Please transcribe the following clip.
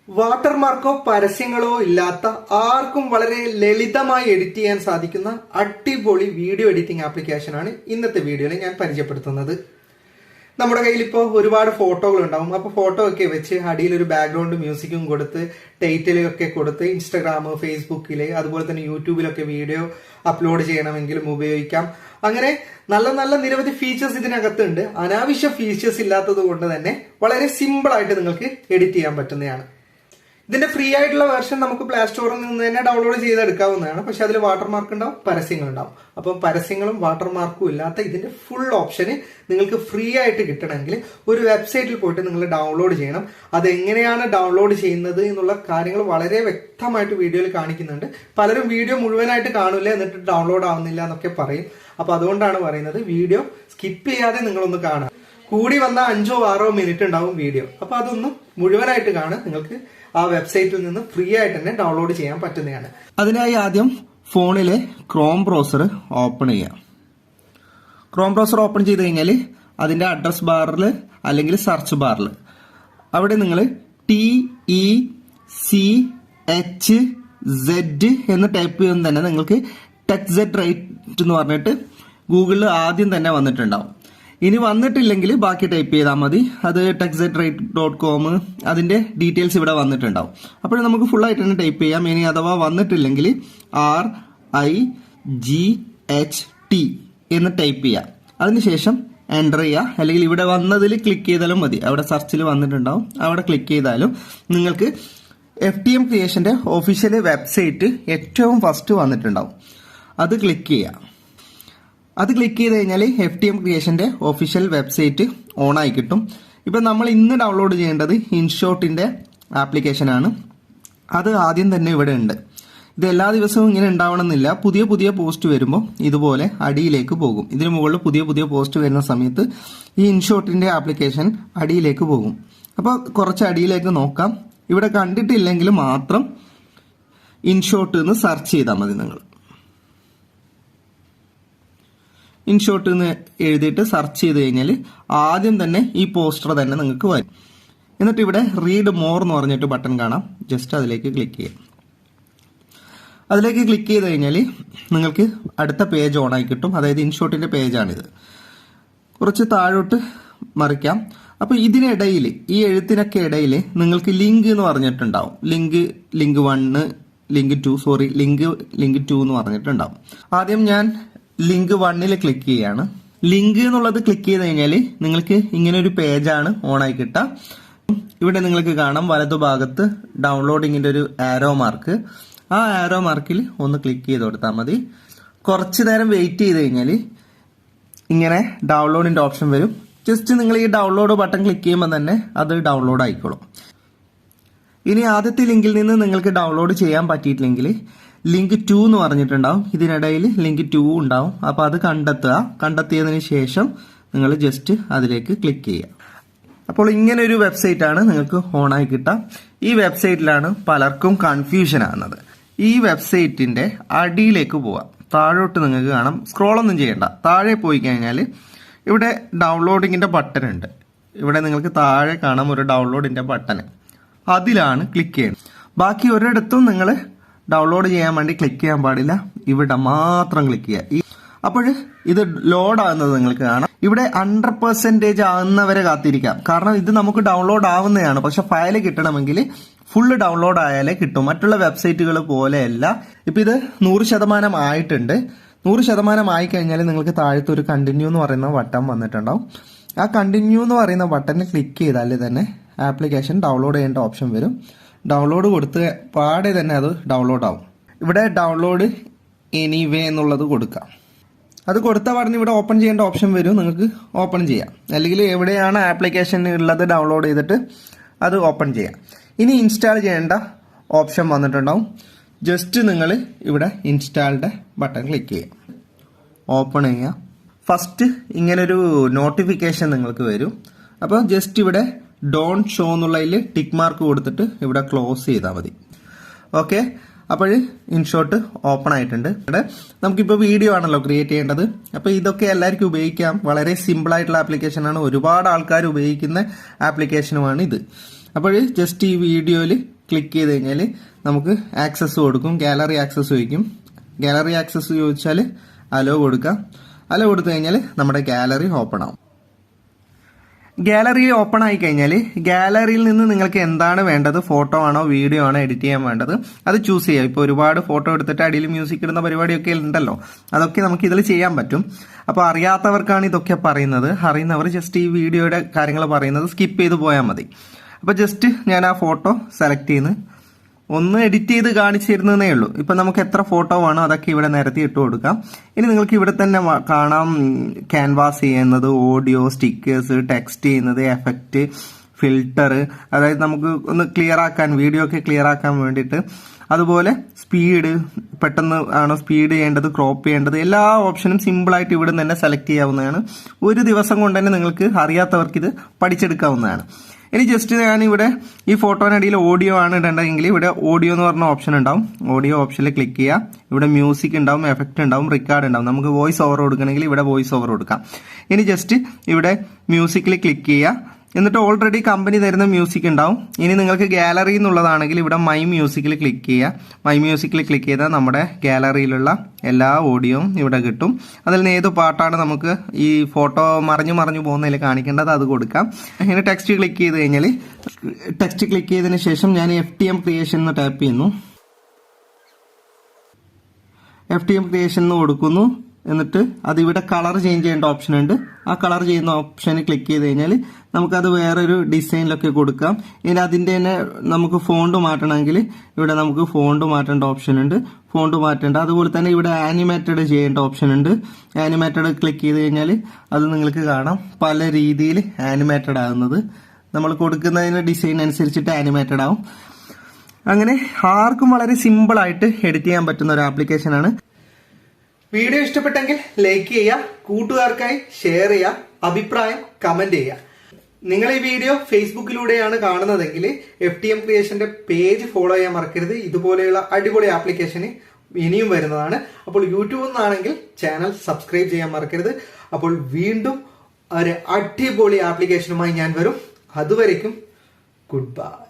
വാട്ടർമാർക്കോ പരസ്യങ്ങളോ ഇല്ലാത്ത ആർക്കും വളരെ ലളിതമായി എഡിറ്റ് ചെയ്യാൻ സാധിക്കുന്ന അടിപൊളി വീഡിയോ എഡിറ്റിംഗ് ആപ്ലിക്കേഷനാണ് ഇന്നത്തെ വീഡിയോയിൽ ഞാൻ പരിചയപ്പെടുത്തുന്നത്. നമ്മുടെ കയ്യിൽ ഇപ്പോൾ ഒരുപാട് ഫോട്ടോകൾ ഉണ്ടാവും. അപ്പോൾ ഫോട്ടോ ഒക്കെ വെച്ച് അടിയിൽ ഒരു ബാക്ക്ഗ്രൗണ്ട് മ്യൂസിക്കും കൊടുത്ത് ടൈറ്റിലൊക്കെ കൊടുത്ത് ഇൻസ്റ്റാഗ്രാം, ഫേസ്ബുക്കില്, അതുപോലെ തന്നെ യൂട്യൂബിലൊക്കെ വീഡിയോ അപ്ലോഡ് ചെയ്യണമെങ്കിലും ഉപയോഗിക്കാം. അങ്ങനെ നല്ല നല്ല നിരവധി ഫീച്ചേഴ്സ് ഇതിനകത്തുണ്ട്. അനാവശ്യ ഫീച്ചേഴ്സ് ഇല്ലാത്തത് കൊണ്ട് തന്നെ വളരെ സിമ്പിൾ ആയിട്ട് നിങ്ങൾക്ക് എഡിറ്റ് ചെയ്യാൻ പറ്റുന്നതാണ്. ഇതിന്റെ ഫ്രീ ആയിട്ടുള്ള വെർഷൻ നമുക്ക് പ്ലേ സ്റ്റോറിൽ നിന്ന് തന്നെ ഡൗൺലോഡ് ചെയ്തെടുക്കാവുന്നതാണ്. പക്ഷെ അതിൽ വാട്ടർമാർക്ക് ഉണ്ടാവും, പരസ്യങ്ങൾ ഉണ്ടാവും. അപ്പം പരസ്യങ്ങളും വാട്ടർമാർക്കും ഇല്ലാത്ത ഇതിന്റെ ഫുൾ ഓപ്ഷന് നിങ്ങൾക്ക് ഫ്രീ ആയിട്ട് കിട്ടണമെങ്കിൽ ഒരു വെബ്സൈറ്റിൽ പോയിട്ട് നിങ്ങൾ ഡൗൺലോഡ് ചെയ്യണം. അതെങ്ങനെയാണ് ഡൗൺലോഡ് ചെയ്യുന്നത് എന്നുള്ള കാര്യങ്ങൾ വളരെ വ്യക്തമായിട്ട് വീഡിയോയിൽ കാണിക്കുന്നുണ്ട്. പലരും വീഡിയോ മുഴുവനായിട്ട് കാണില്ല, എന്നിട്ട് ഡൗൺലോഡ് ആവുന്നില്ല എന്നൊക്കെ പറയും. അപ്പൊ അതുകൊണ്ടാണ് പറയുന്നത് വീഡിയോ സ്കിപ്പ് ചെയ്യാതെ നിങ്ങളൊന്ന് കാണാം. കൂടി വന്ന 5-6 മിനിറ്റ് ഉണ്ടാവും വീഡിയോ. അപ്പൊ അതൊന്ന് മുഴുവനായിട്ട് കാണാൻ നിങ്ങൾക്ക് ആ വെബ്സൈറ്റിൽ നിന്ന് ഫ്രീ ആയിട്ട് തന്നെ ഡൗൺലോഡ് ചെയ്യാൻ പറ്റുന്നതാണ്. അതിനായി ആദ്യം ഫോണിലെ ക്രോം ബ്രൗസർ ഓപ്പൺ ചെയ്യാം. ക്രോം ബ്രൗസർ ഓപ്പൺ ചെയ്ത് കഴിഞ്ഞാൽ അതിന്റെ അഡ്രസ് ബാറിൽ അല്ലെങ്കിൽ സെർച്ച് ബാറിൽ അവിടെ നിങ്ങൾ TECHZ എന്ന് ടൈപ്പ് ചെയ്യുമ്പോൾ തന്നെ നിങ്ങൾക്ക് TechZ റൈറ്റ് എന്ന് പറഞ്ഞിട്ട് ഗൂഗിളിൽ ആദ്യം തന്നെ വന്നിട്ടുണ്ടാവും. ഇനി വന്നിട്ടില്ലെങ്കിൽ ബാക്കി ടൈപ്പ് ചെയ്താൽ മതി. അത് techzrate.com അതിന്റെ ഡീറ്റെയിൽസ് ഇവിടെ വന്നിട്ടുണ്ടാവും. അപ്പോൾ നമുക്ക് ഫുൾ ആയിട്ട് തന്നെ ടൈപ്പ് ചെയ്യാം. ഇനി അഥവാ വന്നിട്ടില്ലെങ്കിൽ RIGHT എന്ന് ടൈപ്പ് ചെയ്യാം. അതിനുശേഷം എൻ്റർ ചെയ്യുക. അല്ലെങ്കിൽ ഇവിടെ വന്നതിൽ ക്ലിക്ക് ചെയ്താലും മതി. അവിടെ സെർച്ചിൽ വന്നിട്ടുണ്ടാവും, അവിടെ ക്ലിക്ക് ചെയ്താലും നിങ്ങൾക്ക് FTM ക്രിയേഷന്റെ ഒഫീഷ്യൽ വെബ്സൈറ്റ് ഏറ്റവും ഫസ്റ്റ് വന്നിട്ടുണ്ടാവും. അത് ക്ലിക്ക് ചെയ്യുക. അത് ക്ലിക്ക് ചെയ്ത് കഴിഞ്ഞാൽ FTM ക്രിയേഷന്റെ ഒഫീഷ്യൽ വെബ്സൈറ്റ് ഓൺ ആയി കിട്ടും. ഇപ്പം നമ്മൾ ഇന്ന് ഡൗൺലോഡ് ചെയ്യേണ്ടത് ഇൻഷോട്ടിന്റെ ആപ്ലിക്കേഷനാണ്. അത് ആദ്യം തന്നെ ഇവിടെ ഉണ്ട്. ഇത് എല്ലാ ദിവസവും ഇങ്ങനെ ഉണ്ടാവണമെന്നില്ല. പുതിയ പുതിയ പോസ്റ്റ് വരുമ്പോൾ ഇതുപോലെ അടിയിലേക്ക് പോകും. ഇതിന് മുകളിൽ പുതിയ പുതിയ പോസ്റ്റ് വരുന്ന സമയത്ത് ഈ ഇൻഷോട്ടിന്റെ ആപ്ലിക്കേഷൻ അടിയിലേക്ക് പോകും. അപ്പോൾ കുറച്ച് അടിയിലേക്ക് നോക്കാം. ഇവിടെ കണ്ടിട്ടില്ലെങ്കിൽ മാത്രം ഇൻഷോട്ട് എന്ന് സെർച്ച് ചെയ്താൽ മതി. നിങ്ങൾ ഇൻഷോട്ട് എന്ന് എഴുതിയിട്ട് സെർച്ച് ചെയ്ത് കഴിഞ്ഞാൽ ആദ്യം തന്നെ ഈ പോസ്റ്റർ തന്നെ നിങ്ങൾക്ക് വരും. എന്നിട്ട് ഇവിടെ റീഡ് മോർ എന്ന് പറഞ്ഞിട്ട് ബട്ടൺ കാണാം. ജസ്റ്റ് അതിലേക്ക് ക്ലിക്ക് ചെയ്യാം. അതിലേക്ക് ക്ലിക്ക് ചെയ്ത് കഴിഞ്ഞാൽ നിങ്ങൾക്ക് അടുത്ത പേജ് ഓൺ ആയി കിട്ടും. അതായത് ഇൻഷോട്ടിന്റെ പേജാണിത്. കുറച്ച് താഴോട്ട് മറിക്കാം. അപ്പോൾ ഇതിനിടയിൽ ഈ എഴുത്തിനൊക്കെ ഇടയിൽ നിങ്ങൾക്ക് ലിങ്ക് എന്ന് പറഞ്ഞിട്ടുണ്ടാവും. ലിങ്ക് 1, ലിങ്ക് 2 ലിങ്ക് 2 എന്ന് പറഞ്ഞിട്ടുണ്ടാവും. ആദ്യം ഞാൻ ലിങ്ക് 1 ക്ലിക്ക് ചെയ്യാണ്. ലിങ്ക് എന്നുള്ളത് ക്ലിക്ക് ചെയ്ത് കഴിഞ്ഞാൽ നിങ്ങൾക്ക് ഇങ്ങനെ ഒരു പേജാണ് ഓൺ ആയി കിട്ടുക. ഇവിടെ നിങ്ങൾക്ക് കാണാം വലതുഭാഗത്ത് ഡൗൺലോഡിങ്ങിന്റെ ഒരു ആരോ മാർക്ക്. ആ ആരോ മാർക്കിൽ ഒന്ന് ക്ലിക്ക് ചെയ്ത് കൊടുത്താൽ മതി. കുറച്ചു നേരം വെയിറ്റ് ചെയ്ത് കഴിഞ്ഞാൽ ഇങ്ങനെ ഡൗൺലോഡിന്റെ ഓപ്ഷൻ വരും. ജസ്റ്റ് നിങ്ങൾ ഈ ഡൗൺലോഡ് ബട്ടൺ ക്ലിക്ക് ചെയ്യുമ്പോൾ തന്നെ അത് ഡൗൺലോഡ് ആയിക്കോളും. ഇനി ആദ്യത്തെ ലിങ്കിൽ നിന്ന് നിങ്ങൾക്ക് ഡൗൺലോഡ് ചെയ്യാൻ പറ്റിയിട്ടില്ലെങ്കിൽ ലിങ്ക് 2 എന്ന് പറഞ്ഞിട്ടുണ്ടാവും. ഇതിനിടയിൽ ലിങ്ക് 2 ഉണ്ടാവും. അപ്പോൾ അത് കണ്ടെത്തിയതിന് ശേഷം നിങ്ങൾ ജസ്റ്റ് അതിലേക്ക് ക്ലിക്ക് ചെയ്യുക. അപ്പോൾ ഇങ്ങനെ ഒരു വെബ്സൈറ്റ് ആണ് നിങ്ങൾക്ക് ഓണായി കിട്ടുക. ഈ വെബ്സൈറ്റിലാണ് പലർക്കും കൺഫ്യൂഷൻ ആകുന്നത്. ഈ വെബ്സൈറ്റിന്റെ അടിയിലേക്ക് പോവാം. താഴോട്ട് നിങ്ങൾക്ക് കാണാം. സ്ക്രോളൊന്നും ചെയ്യണ്ട. താഴെ പോയി കഴിഞ്ഞാൽ ഇവിടെ ഡൗൺലോഡിങ്ങിന്റെ ബട്ടൺ ഉണ്ട്. ഇവിടെ നിങ്ങൾക്ക് താഴെ കാണാം ഒരു ഡൗൺലോഡിന്റെ ബട്ടൺ. അതിലാണ് ക്ലിക്ക് ചെയ്യുന്നത്. ബാക്കി ഒരിടത്തും നിങ്ങൾ ഡൗൺലോഡ് ചെയ്യാൻ വേണ്ടി ക്ലിക്ക് ചെയ്യാൻ പാടില്ല. ഇവിടെ മാത്രം ക്ലിക്ക് ചെയ്യുക. അപ്പോൾ ഇത് ലോഡ് ആകുന്നത് നിങ്ങൾക്ക് കാണാം. ഇവിടെ 100% ആകുന്നവരെ കാത്തിരിക്കാം. കാരണം ഇത് നമുക്ക് ഡൗൺലോഡ് ആവുന്നതാണ്. പക്ഷെ ഫയൽ കിട്ടണമെങ്കിൽ ഫുള്ള് ഡൗൺലോഡ് ആയാലേ കിട്ടും. മറ്റുള്ള വെബ്സൈറ്റുകൾ പോലെയല്ല. ഇപ്പൊ ഇത് 100% ആയിട്ടുണ്ട്. 100% ആയി കഴിഞ്ഞാൽ നിങ്ങൾക്ക് താഴത്ത് ഒരു കണ്ടിന്യൂ എന്ന് പറയുന്ന ബട്ടൺ വന്നിട്ടുണ്ടാവും. ആ കണ്ടിന്യൂ എന്ന് പറയുന്ന ബട്ടണിൽ ക്ലിക്ക് ചെയ്താൽ തന്നെ ആപ്ലിക്കേഷൻ ഡൗൺലോഡ് ചെയ്യേണ്ട ഓപ്ഷൻ വരും. ഡൗൺലോഡ് കൊടുത്ത് പാടെ തന്നെ അത് ഡൗൺലോഡ് ആവും. ഇവിടെ ഡൗൺലോഡ് എനിവേ എന്നുള്ളത് കൊടുക്കാം. അത് കൊടുത്ത പാടിന് ഇവിടെ ഓപ്പൺ ചെയ്യേണ്ട ഓപ്ഷൻ വരും. നിങ്ങൾക്ക് ഓപ്പൺ ചെയ്യാം. അല്ലെങ്കിൽ എവിടെയാണ് ആപ്ലിക്കേഷൻ ഉള്ളത് ഡൗൺലോഡ് ചെയ്തിട്ട് അത് ഓപ്പൺ ചെയ്യാം. ഇനി ഇൻസ്റ്റാൾ ചെയ്യേണ്ട ഓപ്ഷൻ വന്നിട്ടുണ്ടാവും. ജസ്റ്റ് നിങ്ങൾ ഇവിടെ ഇൻസ്റ്റാൾഡ് ബട്ടൺ ക്ലിക്ക് ചെയ്യുക. ഓപ്പൺ ചെയ്യുക. ഫസ്റ്റ് ഇങ്ങനൊരു നോട്ടിഫിക്കേഷൻ നിങ്ങൾക്ക് വരും. അപ്പോൾ ജസ്റ്റ് ഇവിടെ ഡോണ്ട് ഷോ എന്നുള്ളതിൽ ടിക്ക് മാർക്ക് കൊടുത്തിട്ട് ഇവിടെ ക്ലോസ് ചെയ്താൽ മതി. ഓക്കെ. അപ്പോൾ ഇൻഷോട്ട് ഓപ്പൺ ആയിട്ടുണ്ട്. ഇവിടെ നമുക്കിപ്പോൾ വീഡിയോ ആണല്ലോ ക്രിയേറ്റ് ചെയ്യേണ്ടത്. അപ്പോൾ ഇതൊക്കെ എല്ലാവർക്കും ഉപയോഗിക്കാം. വളരെ സിമ്പിൾ ആയിട്ടുള്ള ആപ്ലിക്കേഷനാണ്. ഒരുപാട് ആൾക്കാർ ഉപയോഗിക്കുന്ന ആപ്ലിക്കേഷനുമാണ് ഇത്. അപ്പോൾ ജസ്റ്റ് ഈ വീഡിയോയിൽ ക്ലിക്ക് ചെയ്ത് കഴിഞ്ഞാൽ നമുക്ക് ആക്സസ് കൊടുക്കും, ഗാലറി ആക്സസ് ചോദിക്കും. ഗാലറി ആക്സസ് ചോദിച്ചാൽ അലോ കൊടുക്കാം. അലോ കൊടുത്തു കഴിഞ്ഞാൽ നമ്മുടെ ഗാലറി ഓപ്പൺ ആവും. ഗാലറി ഓപ്പൺ ആയി കഴിഞ്ഞാൽ ഗാലറിയിൽ നിന്ന് നിങ്ങൾക്ക് എന്താണ് വേണ്ടത്, ഫോട്ടോ ആണോ വീഡിയോ ആണോ എഡിറ്റ് ചെയ്യാൻ വേണ്ടത്, അത് ചൂസ് ചെയ്യാം. ഇപ്പോൾ ഒരുപാട് ഫോട്ടോ എടുത്തിട്ട് അടിയിൽ മ്യൂസിക് ഇടുന്ന പരിപാടിയൊക്കെ ഉണ്ടല്ലോ, അതൊക്കെ നമുക്ക് ഇതിൽ ചെയ്യാൻ പറ്റും. അപ്പോൾ അറിയാത്തവർക്കാണ് ഇതൊക്കെ പറയുന്നത്. അറിയുന്നവർ ജസ്റ്റ് ഈ വീഡിയോയുടെ കാര്യങ്ങൾ പറയുന്നത് സ്കിപ്പ് ചെയ്ത് പോയാൽ മതി. അപ്പോൾ ജസ്റ്റ് ഞാൻ ആ ഫോട്ടോ സെലക്ട് ചെയ്യുന്നു, ഒന്ന് എഡിറ്റ് ചെയ്ത് കാണിച്ചു തരുന്നതേ ഉള്ളൂ. ഇപ്പൊ നമുക്ക് എത്ര ഫോട്ടോ വേണോ അതൊക്കെ ഇവിടെ നിരത്തി ഇട്ട് കൊടുക്കാം. ഇനി നിങ്ങൾക്ക് ഇവിടെ തന്നെ കാണാം ക്യാൻവാസ് ചെയ്യുന്നത്, ഓഡിയോ, സ്റ്റിക്കേഴ്സ്, ടെക്സ്റ്റ് ചെയ്യുന്നത്, എഫക്റ്റ്, ഫിൽട്ടർ, അതായത് നമുക്ക് ഒന്ന് ക്ലിയർ ആക്കാൻ, വീഡിയോ ഒക്കെ ക്ലിയർ ആക്കാൻ വേണ്ടിയിട്ട്. അതുപോലെ സ്പീഡ്, പെട്ടെന്ന് ആണോ സ്പീഡ് ചെയ്യേണ്ടത്, ക്രോപ്പ് ചെയ്യേണ്ടത്, എല്ലാ ഓപ്ഷനും സിമ്പിളായിട്ട് ഇവിടെ തന്നെ സെലക്ട് ചെയ്യാവുന്നതാണ്. ഒരു ദിവസം കൊണ്ട് തന്നെ നിങ്ങൾക്ക് അറിയാത്തവർക്ക് ഇത് പഠിച്ചെടുക്കാവുന്നതാണ്. ഇനി ജസ്റ്റ് ഞാൻ ഇവിടെ ഈ ഫോട്ടോനടിയിൽ ഓഡിയോ ആണ് ഇടേണ്ടതെങ്കിൽ ഇവിടെ ഓഡിയോ എന്ന് പറഞ്ഞ ഓപ്ഷൻ ഉണ്ടാവും. ഓഡിയോ ഓപ്ഷനിൽ ക്ലിക്ക് ചെയ്യുക. ഇവിടെ മ്യൂസിക് ഉണ്ടാവും, എഫക്റ്റ് ഉണ്ടാവും, റിക്കാർഡ് ഉണ്ടാവും. നമുക്ക് വോയിസ് ഓവർ കൊടുക്കണമെങ്കിൽ ഇവിടെ വോയിസ് ഓവർ കൊടുക്കാം. ഇനി ജസ്റ്റ് ഇവിടെ മ്യൂസിക്കിൽ ക്ലിക്ക് ചെയ്യുക. എന്നിട്ട് ഓൾറെഡി കമ്പനി തരുന്ന മ്യൂസിക് ഉണ്ടാവും. ഇനി നിങ്ങൾക്ക് ഗാലറി എന്നുള്ളതാണെങ്കിൽ ഇവിടെ മൈ മ്യൂസിക്കിൽ ക്ലിക്ക് ചെയ്യുക. മൈ മ്യൂസിക്കിൽ ക്ലിക്ക് ചെയ്താൽ നമ്മുടെ ഗാലറിയിലുള്ള എല്ലാ ഓഡിയോയും ഇവിടെ കിട്ടും. അതിൽ നിന്ന് ഏത് പാട്ടാണ് നമുക്ക് ഈ ഫോട്ടോ മറിഞ്ഞു പോകുന്നതിൽ കാണിക്കേണ്ടത് അത് കൊടുക്കാം. ഇങ്ങനെ ടെക്സ്റ്റ് ക്ലിക്ക് ചെയ്ത് കഴിഞ്ഞാൽ, ടെക്സ്റ്റ് ക്ലിക്ക് ചെയ്തതിന് ശേഷം ഞാൻ FTM ക്രിയേഷൻ എന്ന് ടാപ്പ് ചെയ്യുന്നു. FTM ക്രിയേഷൻ എന്ന് കൊടുക്കുന്നു. എന്നിട്ട് അതിവിടെ കളർ ചേഞ്ച് ചെയ്യേണ്ട ഓപ്ഷൻ ഉണ്ട്. ആ കളർ ചെയ്യുന്ന ഓപ്ഷന് ക്ലിക്ക് ചെയ്ത് കഴിഞ്ഞാൽ നമുക്കത് വേറൊരു ഡിസൈനിലൊക്കെ കൊടുക്കാം. ഇനി അതിൻ്റെ തന്നെ നമുക്ക് ഫോണ്ട് മാറ്റണമെങ്കിൽ ഇവിടെ നമുക്ക് ഫോണ്ട് മാറ്റേണ്ട ഓപ്ഷൻ ഉണ്ട്, ഫോണ്ട് മാറ്റേണ്ട. അതുപോലെ തന്നെ ഇവിടെ ആനിമേറ്റഡ് ചെയ്യേണ്ട ഓപ്ഷൻ ഉണ്ട്. ആനിമേറ്റഡ് ക്ലിക്ക് ചെയ്ത് കഴിഞ്ഞാൽ അത് നിങ്ങൾക്ക് കാണാം പല രീതിയിൽ ആനിമേറ്റഡ് ആകുന്നത്. നമ്മൾ കൊടുക്കുന്നതിന് ഡിസൈൻ അനുസരിച്ചിട്ട് ആനിമേറ്റഡ് ആവും. അങ്ങനെ ആർക്കും വളരെ സിമ്പിളായിട്ട് എഡിറ്റ് ചെയ്യാൻ പറ്റുന്ന ഒരു ആപ്ലിക്കേഷനാണ്. വീഡിയോ ഇഷ്ടപ്പെട്ടെങ്കിൽ ലൈക്ക് ചെയ്യുക, കൂട്ടുകാർക്കായി ഷെയർ ചെയ്യുക, അഭിപ്രായം കമന്റ് ചെയ്യുക. നിങ്ങൾ ഈ വീഡിയോ ഫേസ്ബുക്കിലൂടെയാണ് കാണുന്നതെങ്കിൽ FTM ക്രിയേഷന്റെ പേജ് ഫോളോ ചെയ്യാൻ മറക്കരുത്. ഇതുപോലെയുള്ള അടിപൊളി ആപ്ലിക്കേഷന് ഇനിയും വരുന്നതാണ്. അപ്പോൾ യൂട്യൂബിൽ നിന്നാണെങ്കിൽ ചാനൽ സബ്സ്ക്രൈബ് ചെയ്യാൻ മറക്കരുത്. അപ്പോൾ വീണ്ടും ഒരു അടിപൊളി ആപ്ലിക്കേഷനുമായി ഞാൻ വരും. അതുവരേക്കും ഗുഡ് ബൈ.